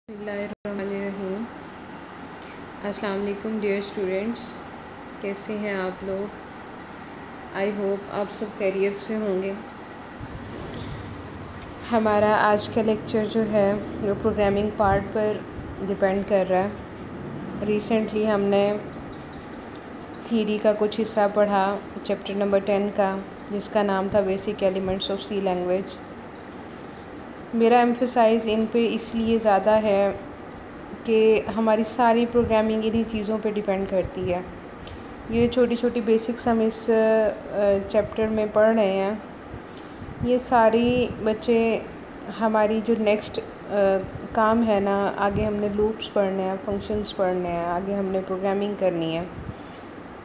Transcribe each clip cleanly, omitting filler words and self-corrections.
बिस्मिल्लाहिर्रहमानिर्रहीम। अस्सलाम वालेकुम डियर स्टूडेंट्स, कैसे हैं आप लोग? आई होप आप सब खैरियत से होंगे। हमारा आज का लेक्चर जो है वो प्रोग्रामिंग पार्ट पर डिपेंड कर रहा है। रिसेंटली हमने थ्योरी का कुछ हिस्सा पढ़ा, चैप्टर नंबर 10 का, जिसका नाम था basic elements of C language. मेरा एम्फसाइज़ इन पे इसलिए ज़्यादा है कि हमारी सारी प्रोग्रामिंग इन्हीं चीज़ों पे डिपेंड करती है। ये छोटी छोटी बेसिक्स हम इस चैप्टर में पढ़ रहे हैं। ये सारी बच्चे हमारी जो नेक्स्ट काम है ना, आगे हमने लूप्स पढ़ने हैं, फंक्शंस पढ़ने हैं, आगे हमने प्रोग्रामिंग करनी है,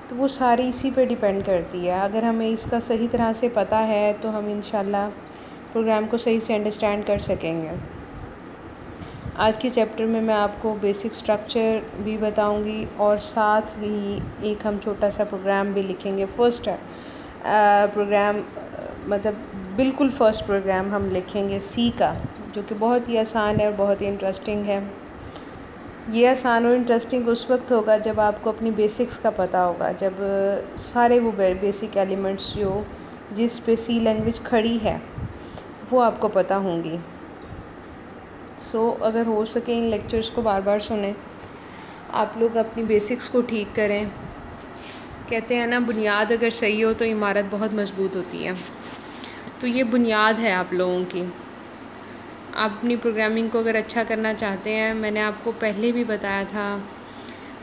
तो वो सारी इसी पे डिपेंड करती है। अगर हमें इसका सही तरह से पता है तो हम इंशाल्लाह प्रोग्राम को सही से अंडरस्टैंड कर सकेंगे। आज के चैप्टर में मैं आपको बेसिक स्ट्रक्चर भी बताऊंगी और साथ ही एक हम छोटा सा प्रोग्राम भी लिखेंगे। फर्स्ट प्रोग्राम मतलब बिल्कुल फ़र्स्ट प्रोग्राम हम लिखेंगे सी का, जो कि बहुत ही आसान है और बहुत ही इंटरेस्टिंग है। ये आसान और इंटरेस्टिंग उस वक्त होगा जब आपको अपनी बेसिक्स का पता होगा, जब सारे वो बेसिक एलिमेंट्स जो जिस पे सी लैंग्वेज खड़ी है वो आपको पता होंगी। अगर हो सके इन लेक्चर्स को बार बार सुनें, आप लोग अपनी बेसिक्स को ठीक करें। कहते हैं ना, बुनियाद अगर सही हो तो इमारत बहुत मजबूत होती है। तो ये बुनियाद है आप लोगों की। आप अपनी प्रोग्रामिंग को अगर अच्छा करना चाहते हैं, मैंने आपको पहले भी बताया था,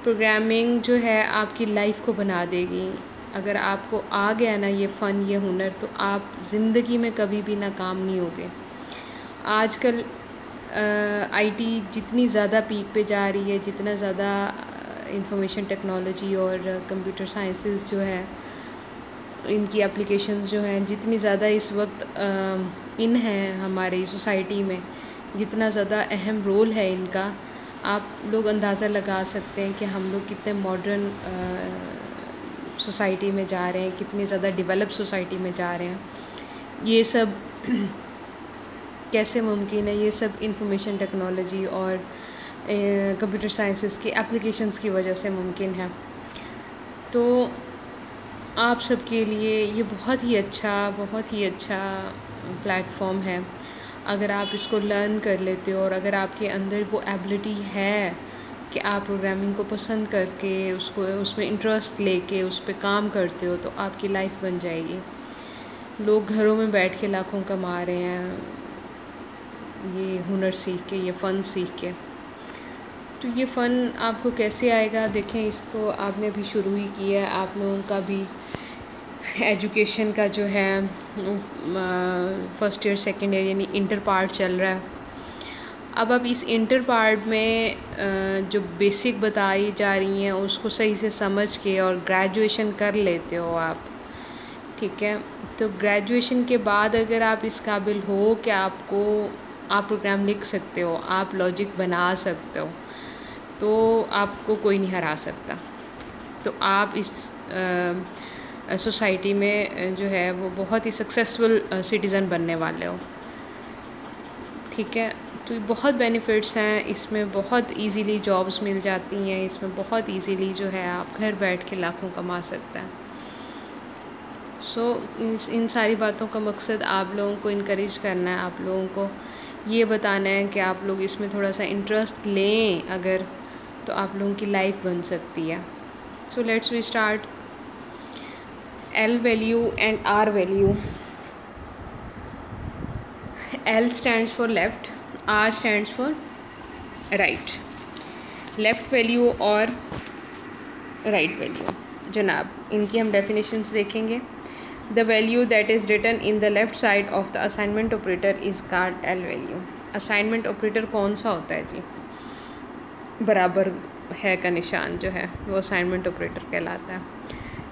प्रोग्रामिंग जो है आपकी लाइफ को बना देगी। अगर आपको आ गया ना ये फ़न, ये हुनर, तो आप ज़िंदगी में कभी भी नाकाम नहीं होगे। आजकल आईटी जितनी ज़्यादा पीक पे जा रही है, जितना ज़्यादा इंफॉर्मेशन टेक्नोलॉजी और कंप्यूटर साइंसेस जो है, इनकी एप्लीकेशंस जो हैं, जितनी ज़्यादा इस वक्त इन हैं हमारी सोसाइटी में, जितना ज़्यादा अहम रोल है इनका, आप लोग अंदाज़ा लगा सकते हैं कि हम लोग कितने मॉडर्न सोसाइटी में जा रहे हैं, कितनी ज़्यादा डेवलप सोसाइटी में जा रहे हैं। ये सब कैसे मुमकिन है? ये सब इंफॉर्मेशन टेक्नोलॉजी और कंप्यूटर साइंसेस की एप्लीकेशंस की वजह से मुमकिन है। तो आप सबके लिए ये बहुत ही अच्छा प्लेटफॉर्म है। अगर आप इसको लर्न कर लेते हो और अगर आपके अंदर वो एबिलिटी है कि आप प्रोग्रामिंग को पसंद करके उसमें इंटरेस्ट लेके उस पर काम करते हो, तो आपकी लाइफ बन जाएगी। लोग घरों में बैठ के लाखों कमा रहे हैं ये हुनर सीख के, ये फ़न सीख के। तो ये फ़न आपको कैसे आएगा? देखें, इसको आपने अभी शुरू ही किया है। आप लोगों का भी एजुकेशन का जो है फर्स्ट ईयर सेकेंड ईयर यानी इंटर पार्ट चल रहा है। अब आप इस इंटर पार्ट में जो बेसिक बताई जा रही हैं उसको सही से समझ के और ग्रेजुएशन कर लेते हो आप, ठीक है? तो ग्रेजुएशन के बाद अगर आप इस काबिल हो कि आप प्रोग्राम लिख सकते हो, आप लॉजिक बना सकते हो, तो आपको कोई नहीं हरा सकता। तो आप इस सोसाइटी में जो है वो बहुत ही सक्सेसफुल सिटीज़न बनने वाले हो, ठीक है? तो बहुत बेनिफिट्स हैं इसमें, बहुत इजीली जॉब्स मिल जाती हैं इसमें, बहुत इजीली जो है आप घर बैठ के लाखों कमा सकते हैं। इन सारी बातों का मकसद आप लोगों को इनकरेज करना है, आप लोगों को ये बताना है कि आप लोग इसमें थोड़ा सा इंटरेस्ट लें अगर, तो आप लोगों की लाइफ बन सकती है। So let's we start. L value and R value. L stands for left, R stands for right. Left value और राइट वैल्यू, जनाब, इनकी हम डेफिनेशंस देखेंगे। The value that is written in the left side of the assignment operator is called L value. Assignment operator कौन सा होता है जी? बराबर है का निशान जो है वो असाइनमेंट ऑपरेटर कहलाता है।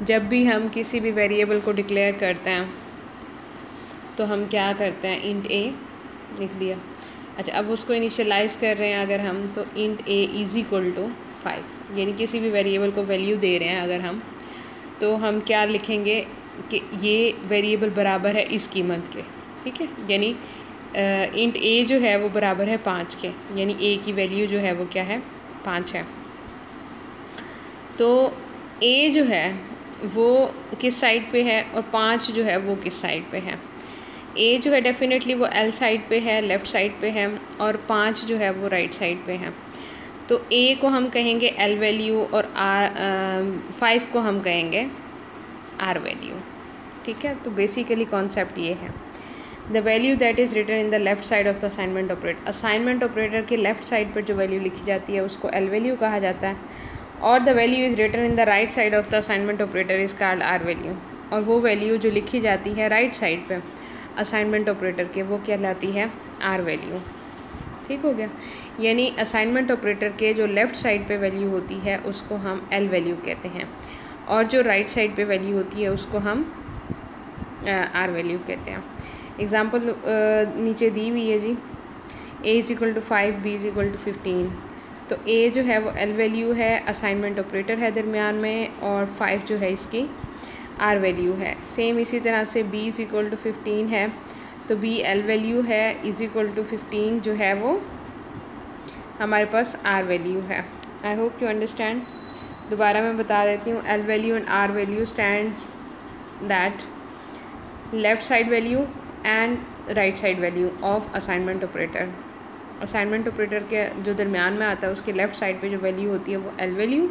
जब भी हम किसी भी वेरिएबल को डिक्लेयर करते हैं तो हम क्या करते हैं? इंट ए लिख दिया। अच्छा, अब उसको इनिशियलाइज़ कर रहे हैं अगर हम, तो int A is equal to 5, यानी किसी भी वेरिएबल को वैल्यू दे रहे हैं अगर हम, तो हम क्या लिखेंगे कि ये वेरिएबल बराबर है इस कीमत के, ठीक है? यानी इंट ए जो है वो बराबर है 5 के, यानी ए की वैल्यू जो है वो क्या है 5 है। तो ए जो है वो किस साइड पे है और 5 जो है वो किस साइड पे है। ए जो है डेफिनेटली वो एल साइड पे है, लेफ़्ट साइड पे है, और 5 जो है वो राइट साइड पे है। तो ए को हम कहेंगे एल वैल्यू और 5 को हम कहेंगे आर वैल्यू। ठीक है, तो बेसिकली कॉन्सेप्ट ये है। The value that is written in the left side of the assignment operator, assignment operator के लेफ़्ट साइड पर जो वैल्यू लिखी जाती है उसको एल वैल्यू कहा जाता है, और the value is written in the right side of the assignment operator is called R value, और वो वैल्यू जो लिखी जाती है राइट साइड पे असाइनमेंट ऑपरेटर के वो कहलाती है आर वैल्यू। ठीक हो गया, यानी असाइनमेंट ऑपरेटर के जो लेफ़्ट साइड पे वैल्यू होती है उसको हम एल वैल्यू कहते हैं, और जो राइट साइड पे वैल्यू होती है उसको हम आर वैल्यू कहते हैं। एग्ज़ाम्पल नीचे दी हुई है जी, a = 5 b = 15। तो a जो है वो एल वैल्यू है, असाइनमेंट ऑपरेटर है दरमियान में, और 5 जो है इसकी आर वैल्यू है। सेम इसी तरह से b = 15 है, तो b एल वैल्यू है, = 15 जो है वो हमारे पास आर वैल्यू है। I hope you understand. दोबारा मैं बता देती हूँ, L value and R value stands that left side value and right side value of assignment operator. Assignment operator के जो दरमियान में आता है उसके लेफ़्ट साइड पे जो वैल्यू होती है वो एल वैल्यू,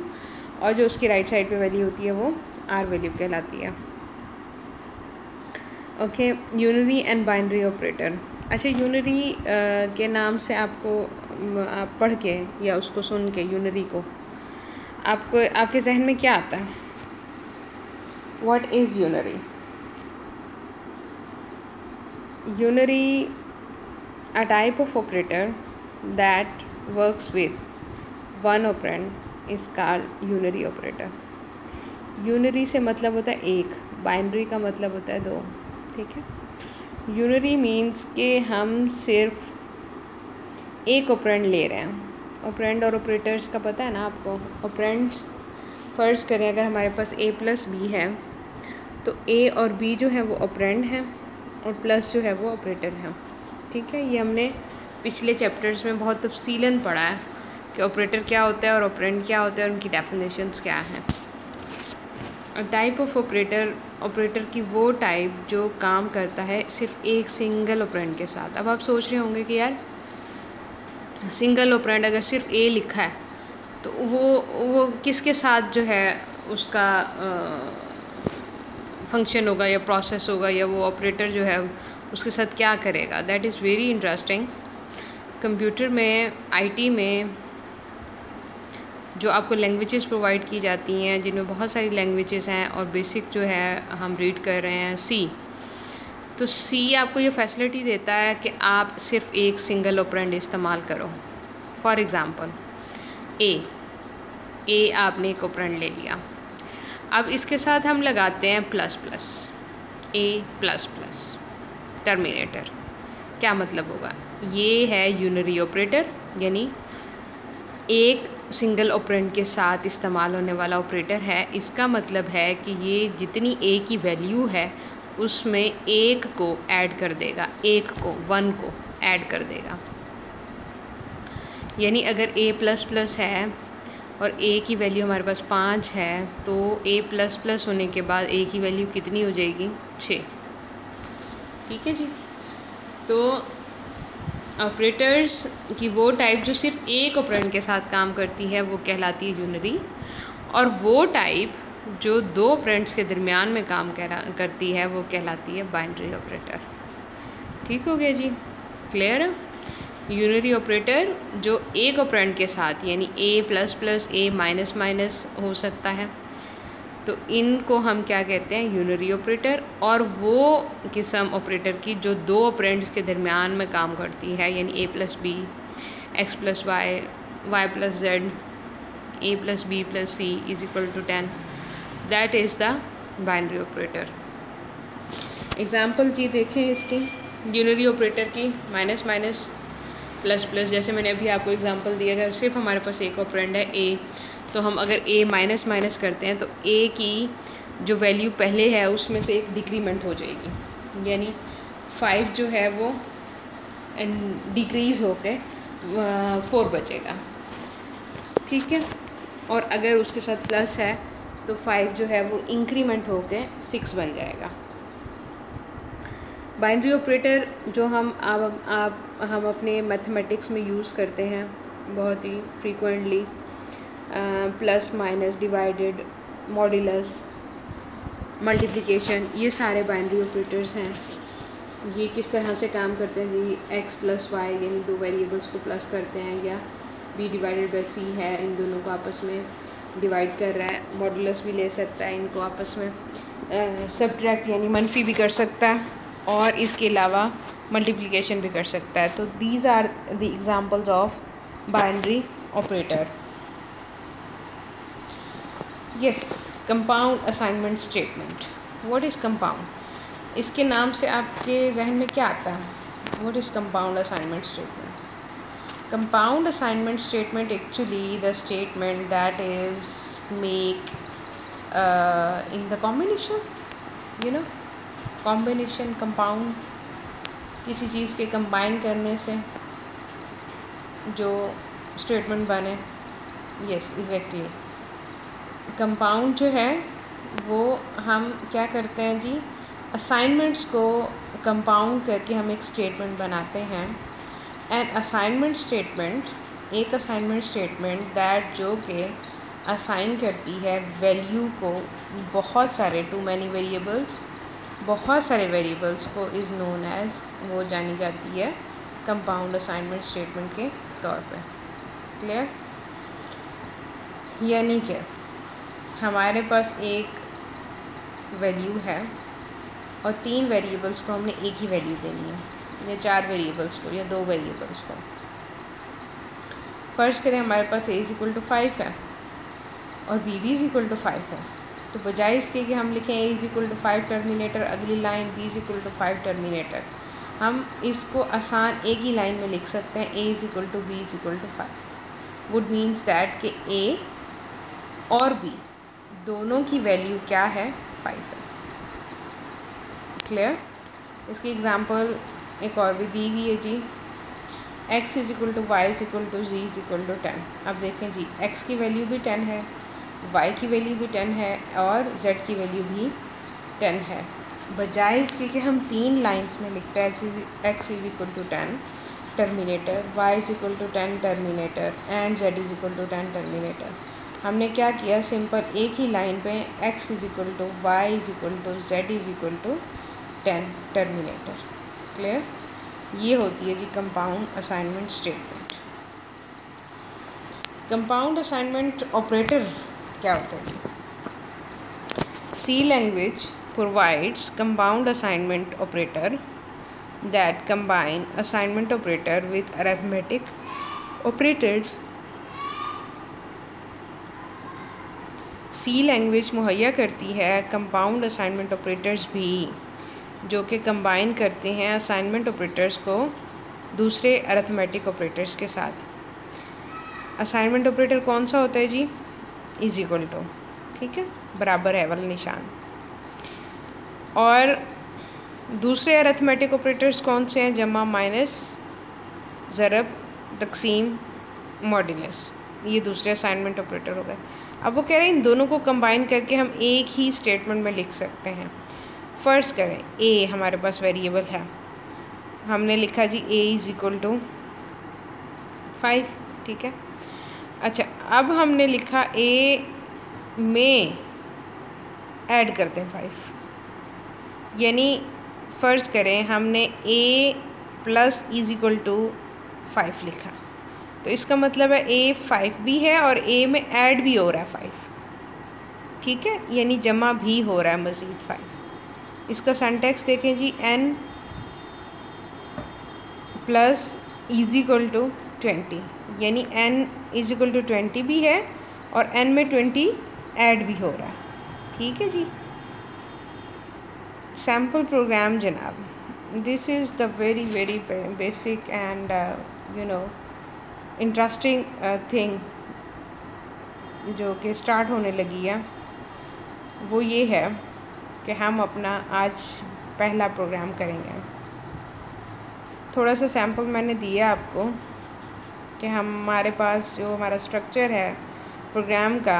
और जो उसकी राइट साइड पे वैल्यू होती है वो आर वैल्यू कहलाती है। Okay, unary and binary operator. अच्छा, यूनरी के नाम से आपको आप पढ़ के या उसको सुन के यूनरी को आपको आपके जहन में क्या आता है? What is unary? Unary, a type of operator that works with one operand is called unary operator. Unary से मतलब होता है एक, बाइनरी का मतलब होता है दो। ठीक है, यूनरी मीन्स कि हम सिर्फ एक ऑपरेंड ले रहे हैं। ऑपरेंड और ऑपरेटर्स का पता है ना आपको। ऑपरेंड्स फ़र्ज़ करें अगर हमारे पास a + b है, तो a और b जो है वो ऑपरेंड हैं और प्लस जो है वो ऑपरेटर है। ठीक है, ये हमने पिछले चैप्टर्स में बहुत तफसीलन पढ़ा है कि ऑपरेटर क्या होता है और ऑपरेंड क्या होता है, उनकी डेफिनेशंस क्या हैं। टाइप ऑफ ऑपरेटर, ऑपरेटर की वो टाइप जो काम करता है सिर्फ एक सिंगल ऑपरेंड के साथ। अब आप सोच रहे होंगे कि यार सिंगल ऑपरेंड अगर सिर्फ ए लिखा है तो वो किसके साथ जो है उसका फंक्शन होगा या प्रोसेस होगा, या वो ऑपरेटर जो है उसके साथ क्या करेगा। That is very interesting. Computer में, आईटी में जो आपको लैंग्वेजेस प्रोवाइड की जाती हैं, जिनमें बहुत सारी लैंग्वेजेस हैं, और बेसिक जो है हम रीड कर रहे हैं सी, तो सी आपको ये फैसिलिटी देता है कि आप सिर्फ एक सिंगल ऑपरेंड इस्तेमाल करो। फॉर एग्ज़ाम्पल ए आपने एक ऑपरेंड ले लिया, अब इसके साथ हम लगाते हैं ++, a++, टर्मिनेटर। क्या मतलब होगा? ये है यूनरी ऑपरेटर, यानी एक सिंगल ऑपरेंड के साथ इस्तेमाल होने वाला ऑपरेटर है। इसका मतलब है कि ये जितनी a की वैल्यू है उसमें एक को ऐड कर देगा, एक को, 1 को ऐड कर देगा। यानी अगर a++ है और a की वैल्यू हमारे पास 5 है, तो a++ होने के बाद a की वैल्यू कितनी हो जाएगी? 6। ठीक है जी। तो ऑपरेटर्स की वो टाइप जो सिर्फ एक ऑपरेंड के साथ काम करती है वो कहलाती है यूनरी, और वो टाइप जो दो ऑपरेंड्स के दरमियान में काम करती है वो कहलाती है बाइनरी ऑपरेटर। ठीक हो गया जी, क्लियर है? यूनरी ऑपरेटर जो एक ऑपरेंड के साथ, यानी a++, a-, हो सकता है, तो इनको हम क्या कहते हैं? Unary operator. और वो किस्म ऑपरेटर की जो दो ऑपरेंड्स के दरमियान में काम करती है, यानी a+b, x+y, y+z, a+b+c = 10, that is the binary operator. Example जी देखें इसकी, यूनरी ऑपरेटर की -, जैसे मैंने अभी आपको एग्जांपल दिया, अगर सिर्फ हमारे पास एक ऑपरेंड है a, तो हम अगर a करते हैं तो a की जो वैल्यू पहले है उसमें से एक डिक्रीमेंट हो जाएगी, यानी 5 जो है वो डिक्रीज़ होके 4 बचेगा, ठीक है। और अगर उसके साथ प्लस है तो 5 जो है वो इंक्रीमेंट होके 6 बन जाएगा। बाइनरी ऑपरेटर जो हम अपने मैथमेटिक्स में यूज़ करते हैं बहुत ही frequently, plus minus divided modulus multiplication, ये सारे बाइनरी ऑपरेटर्स हैं। ये किस तरह से काम करते हैं जी, x प्लस वाई यानी दो वेरिएबल्स को प्लस करते हैं, या b डिवाइडेड बाई c है, इन दोनों को आपस में डिवाइड कर रहा है, मॉडुलस भी ले सकता है इनको आपस में, सब्ट्रैक्ट यानी मनफी भी कर सकता है, और इसके अलावा मल्टीप्लिकेशन भी कर सकता है। तो these are the examples of binary operator. Yes, compound assignment statement. What is compound? इसके नाम से आपके जहन में क्या आता है? What is compound assignment statement? Compound assignment statement actually the statement that is make in the combination, you know, combination, compound, किसी चीज़ के कंबाइन करने से जो स्टेटमेंट बने। Yes, exactly. कंपाउंड जो है वो हम क्या करते हैं जी, असाइनमेंट्स को कंपाउंड करके हम एक स्टेटमेंट बनाते हैं। एंड असाइनमेंट स्टेटमेंट, एक असाइनमेंट स्टेटमेंट दैट जो कि असाइन करती है वैल्यू को बहुत सारे, टू मैनी वेरिएबल्स, बहुत सारे वेरिएबल्स को इज़ नोन एज, वो जानी जाती है कंपाउंड असाइनमेंट स्टेटमेंट के तौर पे। क्लियर? यानी कि हमारे पास एक वैल्यू है और 3 वेरिएबल्स को हमने एक ही वैल्यू देनी है, या 4 वेरिएबल्स को, या 2 वेरिएबल्स को। फर्ज करें हमारे पास a = 5 है और b भी = 5 है, तो बजाय इसके कि हम लिखें a = 5 टर्मिनेटर, अगली लाइन b = 5 टर्मिनेटर, हम इसको आसान एक ही लाइन में लिख सकते हैं a = b = 5। Would means that कि a और b दोनों की वैल्यू क्या है, 5 है। क्लियर? इसकी एग्ज़ाम्पल एक और भी दी हुई है जी, x = y = z = 10। अब देखें जी, x की वैल्यू भी 10 है, y की वैल्यू भी 10 है, और z की वैल्यू भी 10 है। बजाय इसके कि हम 3 लाइंस में लिखते हैं x = 10 terminator, y = 10 terminator, and z = 10 terminator, हमने क्या किया, सिंपल एक ही लाइन पे x = y = z = 10 terminator. Clear? ये होती है जी compound assignment statement. Compound assignment operator क्या होता है जी? C language provides compound assignment operator that combine assignment operator with arithmetic operators. C language मुहैया करती है कंपाउंड असाइनमेंट ऑपरेटर्स भी, जो कि कंबाइन करते हैं असाइनमेंट ऑपरेटर्स को दूसरे अरिथमेटिक ऑपरेटर्स के साथ। असाइनमेंट ऑपरेटर कौन सा होता है जी? =, ठीक है, बराबर है वाला निशान। और दूसरे अरिथमेटिक ऑपरेटर्स कौन से हैं? जमा, माइनस, ज़रब, तकसीम, मॉड्यूलस, ये दूसरे असाइनमेंट ऑपरेटर हो गए। अब वो कह रहे हैं इन दोनों को कंबाइन करके हम एक ही स्टेटमेंट में लिख सकते हैं। फ़र्ज करें a हमारे पास वेरिएबल है, हमने लिखा जी a = 5, ठीक है। अच्छा, अब हमने लिखा a में ऐड करते हैं 5, यानी फ़र्ज करें हमने a + = 5 लिखा, तो इसका मतलब है a 5 भी है और a में ऐड भी हो रहा है 5, ठीक है, यानी जमा भी हो रहा है मज़ीद 5। इसका सिंटैक्स देखें जी, n + = 20, यानी n = 20 भी है और n में 20 ऐड भी हो रहा है, ठीक है जी। सैम्पल प्रोग्राम जनाब, this is the very basic and interesting thing जो कि स्टार्ट होने लगी है। वो ये है कि हम अपना आज पहला प्रोग्राम करेंगे। थोड़ा सा सैम्पल मैंने दिया आपको कि हमारे पास जो हमारा स्ट्रक्चर है प्रोग्राम का,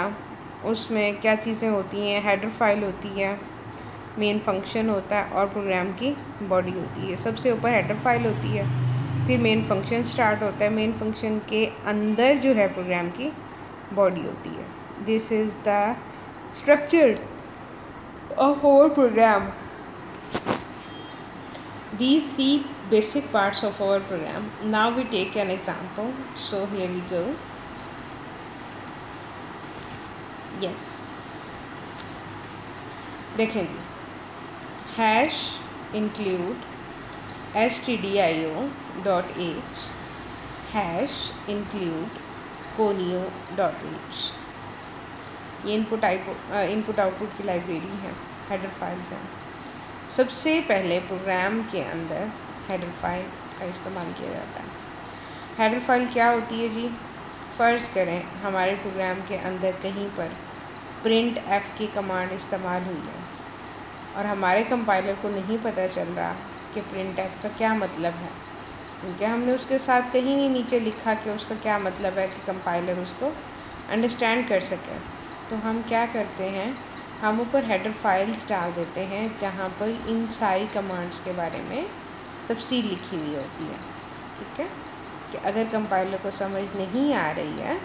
उसमें क्या चीज़ें होती हैं। हेडर फाइल होती है, मेन फंक्शन होता है और प्रोग्राम की बॉडी होती है। सबसे ऊपर हेडर फाइल होती है, फिर मेन फंक्शन स्टार्ट होता है। मेन फंक्शन के अंदर जो है प्रोग्राम की बॉडी होती है। This is the structure of our program. These three basic parts of our program. Now we take an example. So here we go. Yes. देखेंगे, hash include stdio.h, hash include conio.h। ये input output की library है, header files हैं। सबसे पहले programme के अंदर header file का इस्तेमाल किया जाता है। हेडर फाइल क्या होती है जी? फ़र्ज़ करें हमारे प्रोग्राम के अंदर कहीं पर प्रिंट एफ की कमांड इस्तेमाल हुई है और हमारे कंपाइलर को नहीं पता चल रहा कि प्रिंट एफ का क्या मतलब है, क्योंकि हमने उसके साथ कहीं नहीं नीचे लिखा कि उसका क्या मतलब है कि कंपाइलर उसको अंडरस्टैंड कर सके। तो हम क्या करते हैं, हम ऊपर हेडर फाइल्स डाल देते हैं जहाँ पर इन सारी कमांड्स के बारे में तफसील लिखी हुई होती है। ठीक है, कि अगर कंपाइलर को समझ नहीं आ रही है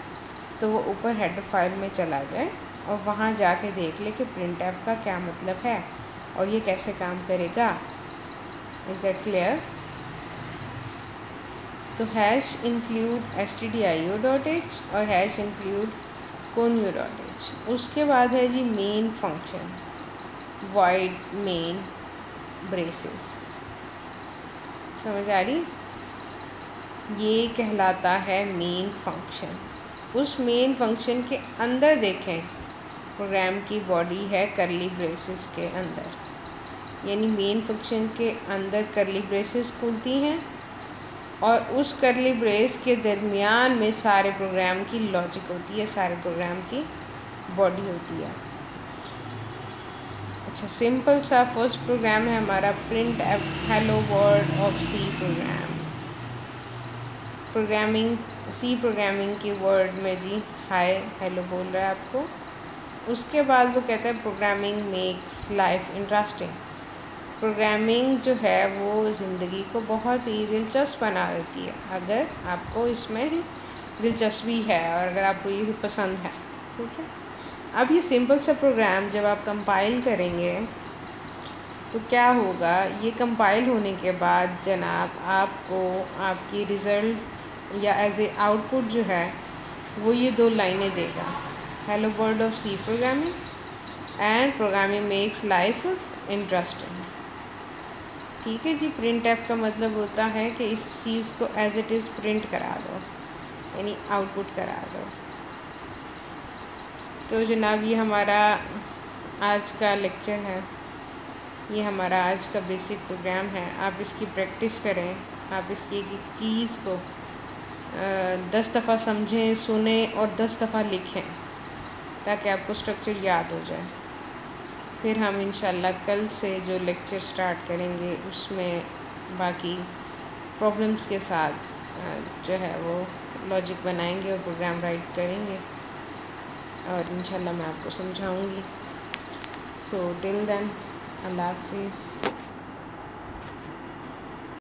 तो वो ऊपर हेडर फाइल में चला जाए और वहाँ जाके देख ले कि प्रिंट एफ का क्या मतलब है और ये कैसे काम करेगा। Is that clear? तो हैश इंक्लूड stdio.h और हैश इंक्लूड conio.h। उसके बाद है जी main function, void main braces. समझ आ रही? ये कहलाता है मेन फंक्शन। उस मेन फंक्शन के अंदर देखें प्रोग्राम की बॉडी है करली ब्रेसेस के अंदर, यानी मेन फंक्शन के अंदर करली ब्रेसेस खुलती हैं और उस करली ब्रेस के दरमियान में सारे प्रोग्राम की लॉजिक होती है, सारे प्रोग्राम की बॉडी होती है। अच्छा, सिंपल सा फर्स्ट प्रोग्राम है हमारा printf hello world of C program. C programming की वर्ड में जी हाय हेलो बोल रहा है आपको। उसके बाद वो कहता है programming makes life interesting. Programming जो है वो ज़िंदगी को बहुत ही दिलचस्प बना देती है अगर आपको इसमें दिलचस्पी है और अगर आपको ये पसंद है। ठीक है, अब ये सिंपल सा प्रोग्राम जब आप कंपाइल करेंगे तो क्या होगा, ये कंपाइल होने के बाद जनाब आपको आपकी रिज़ल्ट या एज ए आउटपुट जो है वो ये 2 लाइनें देगा, hello world of C programming and programming makes life interesting. ठीक है जी, प्रिंट एफ का मतलब होता है कि इस चीज़ को एज इट इज़ प्रिंट करा दो, यानी आउटपुट करा दो। तो जनाब ये हमारा आज का लेक्चर है, ये हमारा आज का बेसिक प्रोग्राम है। आप इसकी प्रैक्टिस करें, आप इसकी एक चीज़ को 10 दफ़ा समझें, सुने और 10 दफ़ा लिखें ताकि आपको स्ट्रक्चर याद हो जाए। फिर हम इंशाल्लाह कल से जो लेक्चर स्टार्ट करेंगे उसमें बाकी प्रॉब्लम्स के साथ जो है वो लॉजिक बनाएंगे और प्रोग्राम राइट करेंगे और इंशाल्लाह मैं आपको समझाऊंगी। सो टिल देन, अल्लाह हाफिज़।